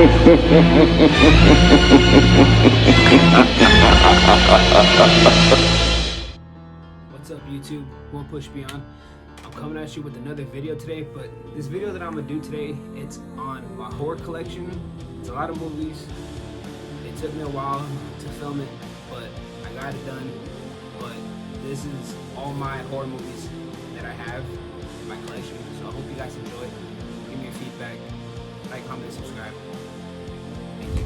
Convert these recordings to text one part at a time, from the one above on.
What's up, YouTube? One Push Beyond. I'm coming at you with another video today, but this video that I'm gonna do today, it's on my horror collection. It's a lot of movies. It took me a while to film it, but I got it done. But this is all my horror movies that I have in my collection, so I hope you guys enjoy. Give me your feedback, like, comment, subscribe. Thank you.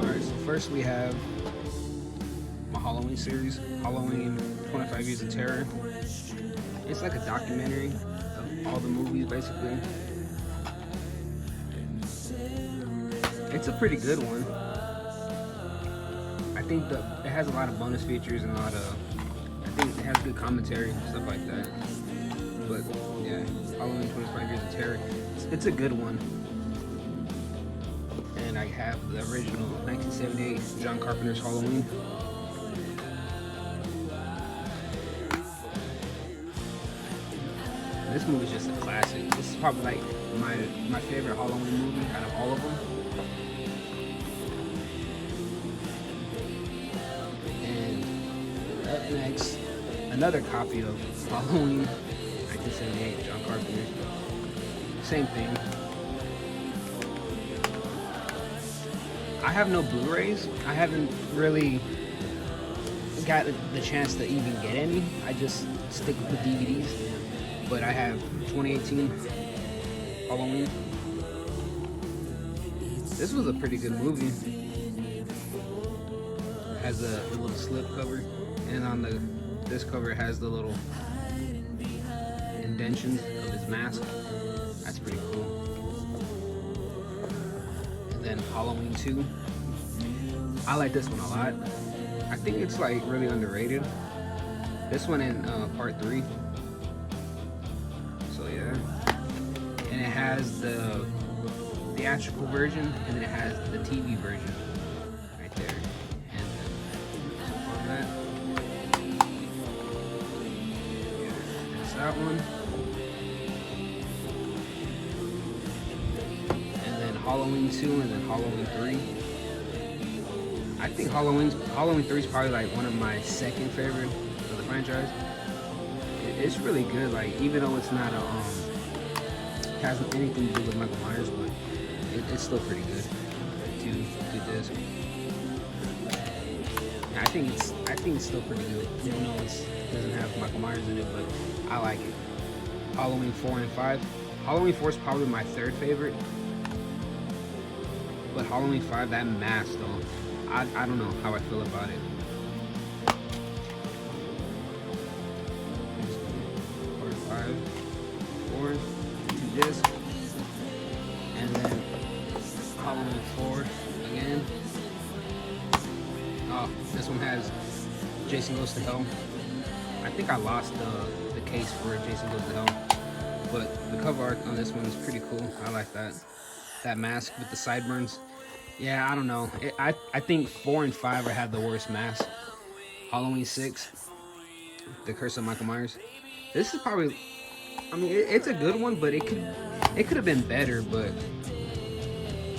Alright, so first we have my Halloween series, Halloween 25 Years of Terror. It's like a documentary of all the movies, basically. It's a pretty good one. I think it has a lot of bonus features and I think it has good commentary and stuff like that. But yeah, Halloween 25 Years of Terror, it's a good one. And I have the original 1978 John Carpenter's Halloween. This movie is just a classic. This is probably like my favorite Halloween movie out of all of them. And up next, another copy of Halloween 1978, John Carpenter. Same thing. I have no Blu-rays. I haven't really got the chance to even get any. I just stick with the DVDs. But I have 2018 Halloween. This was a pretty good movie. It has a little slip cover, and on this cover it has the little indentions of his mask. That's pretty cool. And then Halloween 2. I like this one a lot. I think it's like really underrated. This one in part 3. And it has the theatrical version, and then it has the TV version right there. And then on that, that's that one. And then Halloween 2, and then Halloween 3. I think Halloween 3 is probably like one of my second favorite of the franchise. It's really good. Like, even though it's not has anything to do with Michael Myers, but it's still pretty good. Two discs. I think it's still pretty good, even though it doesn't have Michael Myers in it, but I like it. Halloween 4 and 5. Halloween 4 is probably my third favorite, but Halloween 5, that mask though, I don't know how I feel about it. Part 5, 4. Disc, and then Halloween 4 again. Oh, this one has Jason Goes to Hell. I think I lost the case for Jason Goes to Hell, but the cover art on this one is pretty cool. I like that mask with the sideburns. Yeah, I don't know. I think 4 and 5 have the worst mask. Halloween 6, The Curse of Michael Myers. This is probably, I mean, it's a good one, but it could have been better. But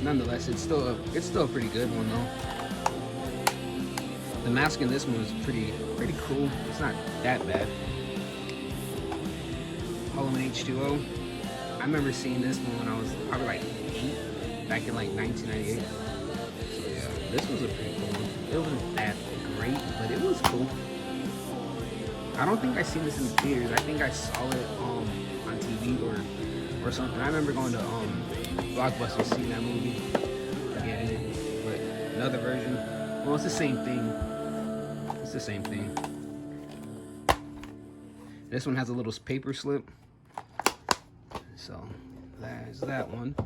nonetheless, it's still a pretty good one though. The mask in this one is pretty cool. It's not that bad. Halloween H2O. I remember seeing this one when I was probably like 8, back in like 1998. So yeah, this was a pretty cool one. It wasn't that great, but it was cool. I don't think I seen this in the theaters. I think I saw it on TV or something. I remember going to Blockbuster seeing that movie, getting it. But another version. Well, it's the same thing. It's the same thing. This one has a little paper slip. So there's that one.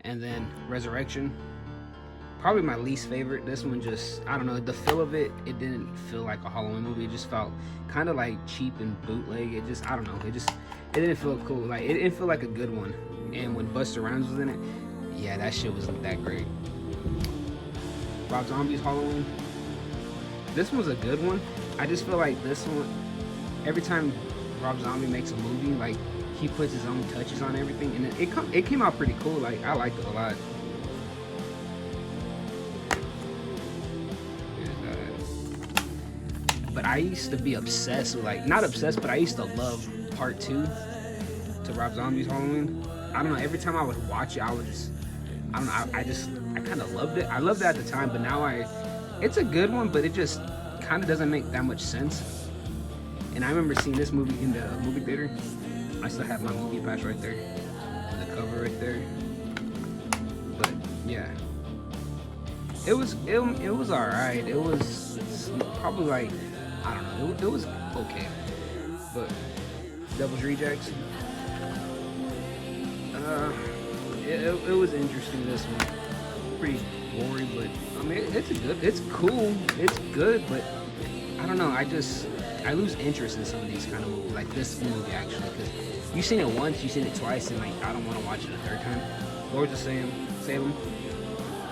And then Resurrection. Probably my least favorite. This one just, I don't know, the feel of it didn't feel like a Halloween movie. It just felt kind of like cheap and bootleg. It just, I don't know, it didn't feel cool. Like, it didn't feel like a good one. And when Busta Rhymes was in it, yeah, that shit wasn't that great. Rob Zombie's Halloween. This one's a good one. I just feel like this one, every time Rob Zombie makes a movie, like, he puts his own touches on everything, and it came out pretty cool. Like, I liked it a lot. But I used to be obsessed with, like, not obsessed, but I used to love part 2 to Rob Zombie's Halloween. I don't know, every time I would watch it, I would just, I don't know, I kind of loved it. I loved it at the time, but now it's a good one, but it just kind of doesn't make that much sense. And I remember seeing this movie in the movie theater. I still have my movie pass right there, and the cover right there. But yeah, it was alright. It was probably like, I don't know, it was okay. But Devil's Rejects, it was interesting. This one, pretty gory, but I mean it's cool, it's good, but I don't know. I lose interest in some of these kind of movies, like this movie actually, because you've seen it once, you've seen it twice, and like I don't want to watch it a third time. Lords of Salem.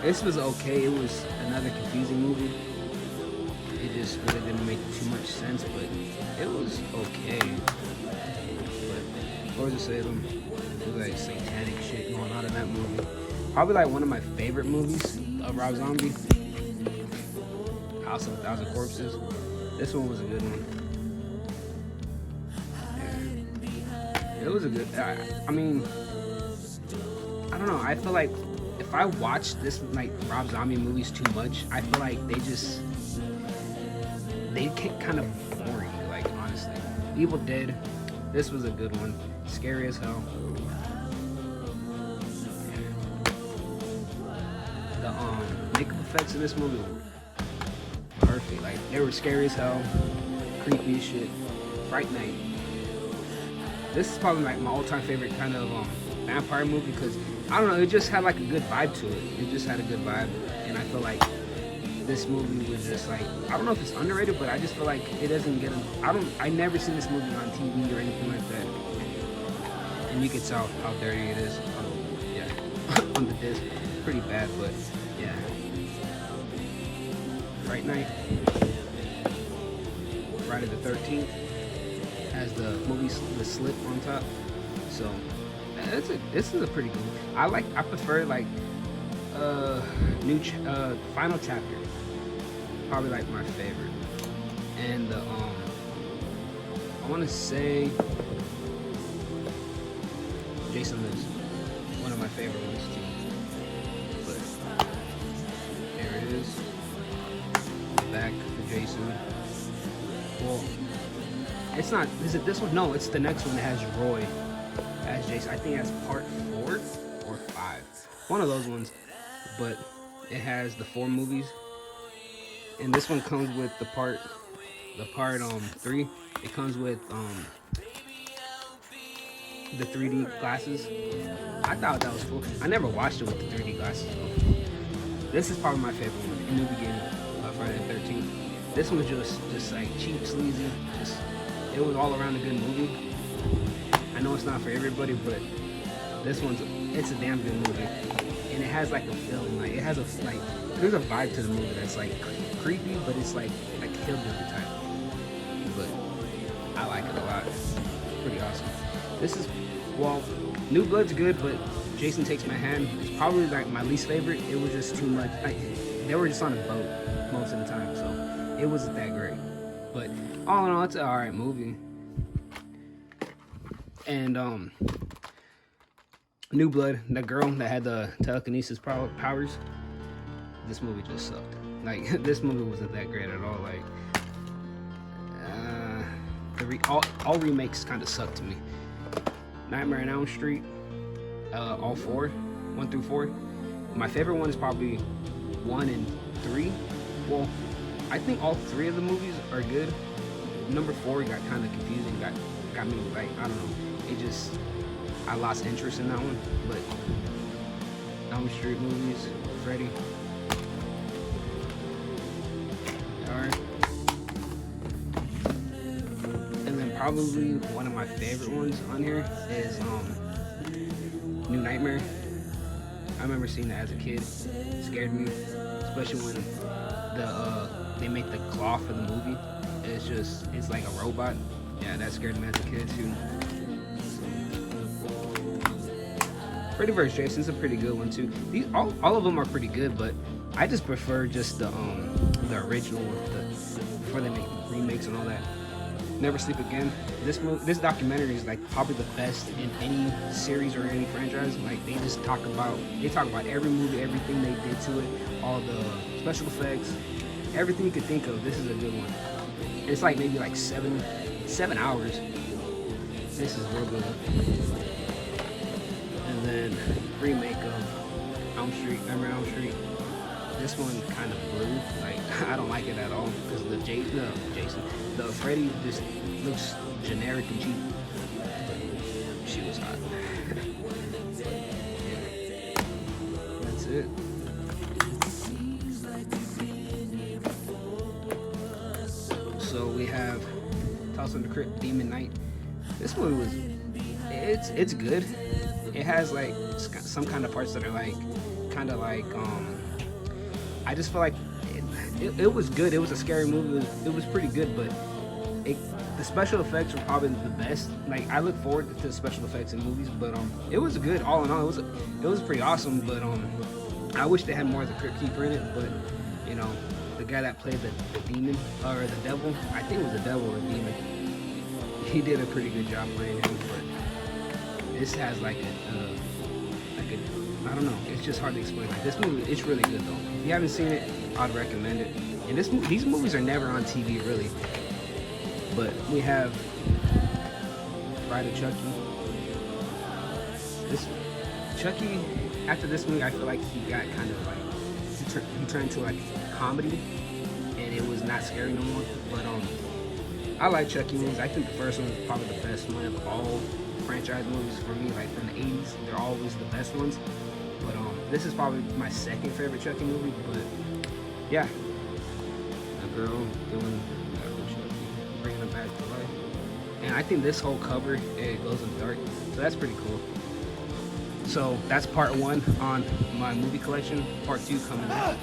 This was okay. It was another confusing movie. It just really didn't make too much sense, but it was okay. But Lords of Salem, there's like satanic shit going on in that movie. Probably like one of my favorite movies of Rob Zombie. House of a Thousand Corpses. This one was a good one. Yeah. It was a good. I mean, I don't know. I feel like if I watch this like Rob Zombie movies too much, I feel like they get kind of boring. Like honestly, Evil Dead. This was a good one. Scary as hell. The makeup effects in this movie were perfect. Like they were scary as hell, creepy as shit. Fright Night. This is probably like my all-time favorite kind of vampire movie because I don't know, it just had like a good vibe to it. It just had a good vibe, and I feel like this movie was just like, I don't know if it's underrated, but I just feel like it doesn't get. I never seen this movie on TV or anything like that, and you can tell how dirty it is. Yeah, on the disc, pretty bad, but yeah. Fright Night, Friday the 13th has the movie The Slip on top, so this is a pretty good one. I prefer like Final Chapter, probably like my favorite, and I want to say Jason Lives, one of my favorite ones too. But there it is, back for Jason. Well, it's not. Is it this one? No, it's the next one that has Roy as Jason. I think that's part 4 or 5, one of those ones. But it has the 4 movies, and this one comes with the part 3. It comes with the 3D glasses. I thought that was cool. I never watched it with the 3D glasses though. This is probably my favorite one in the beginning of Friday the 13th. This one was just like cheap, sleazy. It was all around a good movie. I know it's not for everybody, but it's a damn good movie, and it has like a feeling, like it has there's a vibe to the movie that's like creepy, but it's like hillbilly type. But I like it a lot. It's pretty awesome. This is, well, New Blood's good, but Jason Takes My Hand is probably like my least favorite. It was just too much. Like, they were just on a boat most of the time, so it wasn't that great. But all in all, it's an alright movie. And New Blood, that girl that had the telekinesis powers, this movie just sucked. Like, this movie wasn't that great at all. Like, all remakes kind of suck to me. Nightmare on Elm Street, all 4, 1 through 4. My favorite one is probably 1 and 3. Well, I think all 3 of the movies are good. Number 4 got kind of confusing. Got me like, I don't know. I lost interest in that one. But Elm Street movies, Freddy. Alright. And then probably one of my favorite ones on here is New Nightmare. I remember seeing that as a kid. It scared me, especially when they make the claw for the movie. It's like a robot. Yeah, that scared me as a kid too. Freddy vs. Jason's a pretty good one too. All of them are pretty good, but I just prefer just the original before they make remakes and all that. Never Sleep Again. This documentary is like probably the best in any series or any franchise. Like they talk about every movie, everything they did to it, all the special effects, everything you could think of. This is a good one. It's like maybe like 7 hours. This is real good. And then remake of Elm Street. Remember Elm Street? This one kind of blew. Like I don't like it at all because the Freddy just looks generic and cheap. But she was hot. Yeah. That's it. So we have Tales from the Crypt, Demon Knight. This movie was, it's good. It has like some kind of parts that are like, kind of like, I just feel like it was good. It was a scary movie. It was pretty good, but the special effects were probably the best. Like I look forward to the special effects in movies, but it was good all in all. It was pretty awesome, but I wish they had more of the Crypt Keeper in it. But you know, the guy that played the demon or the devil, I think it was the devil or the demon. He did a pretty good job playing him, but this has like a I don't know. It's just hard to explain. Like this movie, it's really good though. If you haven't seen it, I'd recommend it. And these movies are never on TV really. But we have Bride of Chucky. Chucky, after this movie, I feel like he got kind of like he turned into like comedy, and it was not scary no more. But I like Chucky movies. I think the first one is probably the best one of all franchise movies for me. Like from the 80s, they're always the best ones. But this is probably my second favorite Chucky movie. But yeah, a girl doing Chucky, bringing him back to life. And I think this whole cover, it glows in the dark, so that's pretty cool. So that's part 1 on my movie collection. Part 2 coming up.